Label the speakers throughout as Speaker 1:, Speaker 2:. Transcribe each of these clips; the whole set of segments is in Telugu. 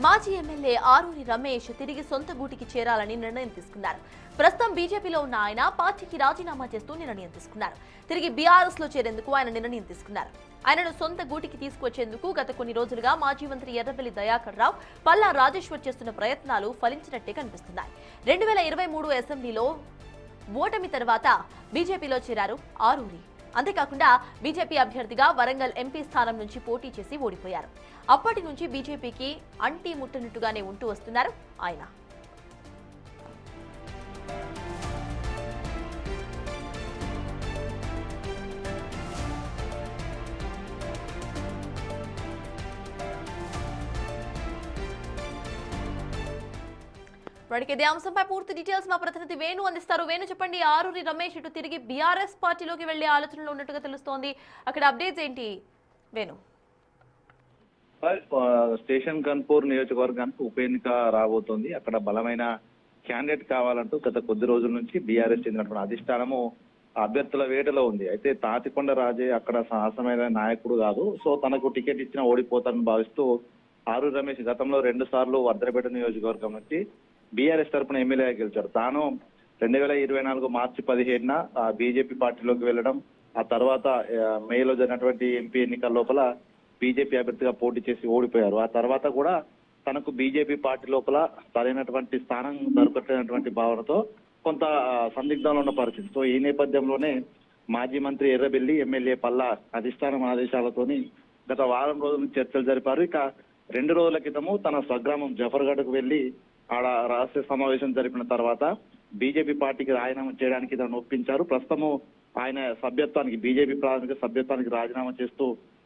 Speaker 1: మాజీ ఎమ్మెల్యే ఆరూరి రమేష్ తిరిగి సొంత గూటికి చేరాలని నిర్ణయం తీసుకున్నారు. ప్రస్తుతం బీజేపీలో ఉన్న ఆయన పార్టీకి రాజీనామా చేస్తూ నిర్ణయం తీసుకున్నారు. తిరిగి బీఆర్ఎస్ లో చేరేందుకు ఆయన నిర్ణయం తీసుకున్నారు. ఆయనను సొంత గూటికి తీసుకొచ్చేందుకు గత కొన్ని రోజులుగా మాజీ మంత్రి ఎర్రబెల్లి దయాకర్ రావు, పల్లా రాజేశ్వర్ చేస్తున్న ప్రయత్నాలు ఫలించినట్టే కనిపిస్తున్నాయి. 2023 అసెంబ్లీలో ఓటమి తర్వాత బీజేపీలో చేరారు ఆరూరి. అంతేకాకుండా బీజేపీ అభ్యర్థిగా వరంగల్ ఎంపీ స్థానం నుంచి పోటీ చేసి ఓడిపోయారు. అప్పటి నుంచి బీజేపీకి అంటీ ముట్టనట్టుగానే ఉంటూ వస్తున్నారు ఆయన. ఇదే అంశంపై పూర్తి డీటెయిల్స్ మా ప్రతినిధి వేణు అందిస్తారు. వేణు, చెప్పండి, ఆరూరి రమేష్ ఇటు తిరిగి బీఆర్ఎస్ పార్టీలోకి వెళ్లే ఆలోచనలో ఉన్నట్టుగా తెలుస్తోంది. అక్కడ అప్డేట్స్ ఏంటి వేణు?
Speaker 2: స్టేషన్ కన్పూర్ నియోజకవర్గానికి ఉప ఎన్నిక రాబోతోంది. అక్కడ బలమైన క్యాండిడేట్ కావాలంటూ గత కొద్ది రోజుల నుంచి బీఆర్ఎస్ చెందినటువంటి అధిష్టానము అభ్యర్థుల వేటలో ఉంది. అయితే తాతికొండ రాజే అక్కడ సాహసమైన నాయకుడు కాదు, సో తనకు టికెట్ ఇచ్చినా ఓడిపోతారని భావిస్తూ ఆరూరి రమేష్ గతంలో 2 సార్లు వర్ధనపేట నియోజకవర్గం నుంచి బీఆర్ఎస్ తరఫున ఎమ్మెల్యేగా గెలిచారు. తాను 2024 మార్చి 17న బీజేపీ పార్టీలోకి వెళ్ళడం, ఆ తర్వాత మేలో జరిగినటువంటి ఎంపీ ఎన్నికల లోపల బీజేపీ అభ్యర్థిగా పోటీ చేసి ఓడిపోయారు. ఆ తర్వాత కూడా తనకు బీజేపీ పార్టీ లోపల సరైనటువంటి స్థానం దొరకట్లేనటువంటి భావనతో కొంత సందిగ్ధంలో ఉన్న పరిస్థితి. సో ఈ నేపథ్యంలోనే మాజీ మంత్రి ఎర్రబెల్లి, ఎమ్మెల్యే పల్లా అధిష్టానం ఆదేశాలతోని గత వారం రోజుల చర్చలు జరిపారు. ఇక 2 రోజుల క్రితము తన స్వగ్రామం జఫర్గఢ్కు వెళ్లి ఆడ రహస్య సమావేశం జరిపిన తర్వాత బీజేపీ పార్టీకి రాజీనామా చేయడానికి తనను ఒప్పించారు. ప్రస్తుతము ఆయన సభ్యత్వానికి, బీజేపీ ప్రాథమిక సభ్యత్వానికి రాజీనామా చేస్తూ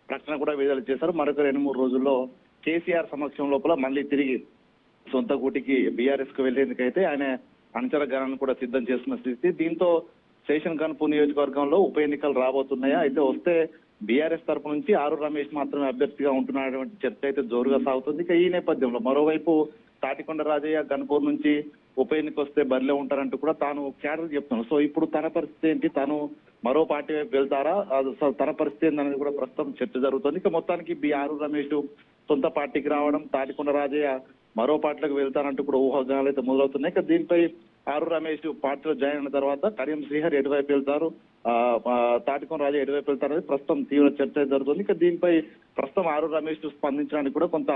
Speaker 2: ప్రకటన కూడా విడుదల చేశారు. మరొక 2-3 రోజుల్లో కేసీఆర్ సమక్షం లోపల మళ్ళీ తిరిగి సొంత గూటికి బీఆర్ఎస్ కు వెళ్లేందుకైతే ఆయన అనుచర గణాన్ని కూడా సిద్ధం చేస్తున్న స్థితి. దీంతో స్టేషన్ కన్పూర్ నియోజకవర్గంలో ఉప ఎన్నికలు రాబోతున్నాయా, అయితే వస్తే బీఆర్ఎస్ తరపు నుంచి ఆరూరి రమేష్ మాత్రమే అభ్యర్థిగా ఉంటున్నటువంటి చర్చ అయితే జోరుగా సాగుతుంది. ఇక ఈ నేపథ్యంలో మరోవైపు తాటికొండ రాజయ్య గన్పూర్ నుంచి ఉప ఎన్నిక వస్తే బరిలో ఉంటారంటూ కూడా తాను క్యాడర్ చెప్తున్నాను. సో ఇప్పుడు తన పరిస్థితి ఏంటి, తాను మరో పార్టీ వైపు వెళ్తారా, తన పరిస్థితి ఏంటనేది కూడా ప్రస్తుతం చర్చ జరుగుతుంది. ఇక మొత్తానికి ఆరూరి రమేష్ సొంత పార్టీకి రావడం, తాటికొండ రాజయ్య మరో పార్టీలకు వెళ్తారంటూ కూడా ఊహాగానాలు అయితే మొదలవుతున్నాయి. ఇక దీనిపై ఆరూరి రమేష్ పార్టీలో జాయిన్ అయిన తర్వాత కడియం శ్రీహరి ఎటువైపు వెళ్తారు, తాటికొండ రాజయ్య ఎటువైపు వెళ్తారు అనేది ప్రస్తుతం తీవ్ర చర్చ జరుగుతుంది. ఇక దీనిపై ప్రస్తుతం ఆరూరి రమేష్ స్పందించడానికి కూడా కొంత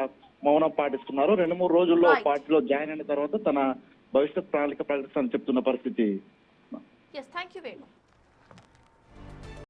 Speaker 2: మౌనం పాటిస్తున్నారు. 2-3 రోజుల్లో పార్టీలో జాయిన్ అయిన తర్వాత తన భవిష్యత్ ప్రణాళిక ప్రకటిస్తానని చెప్తున్న పరిస్థితి.
Speaker 1: Yes, thank you, Venu.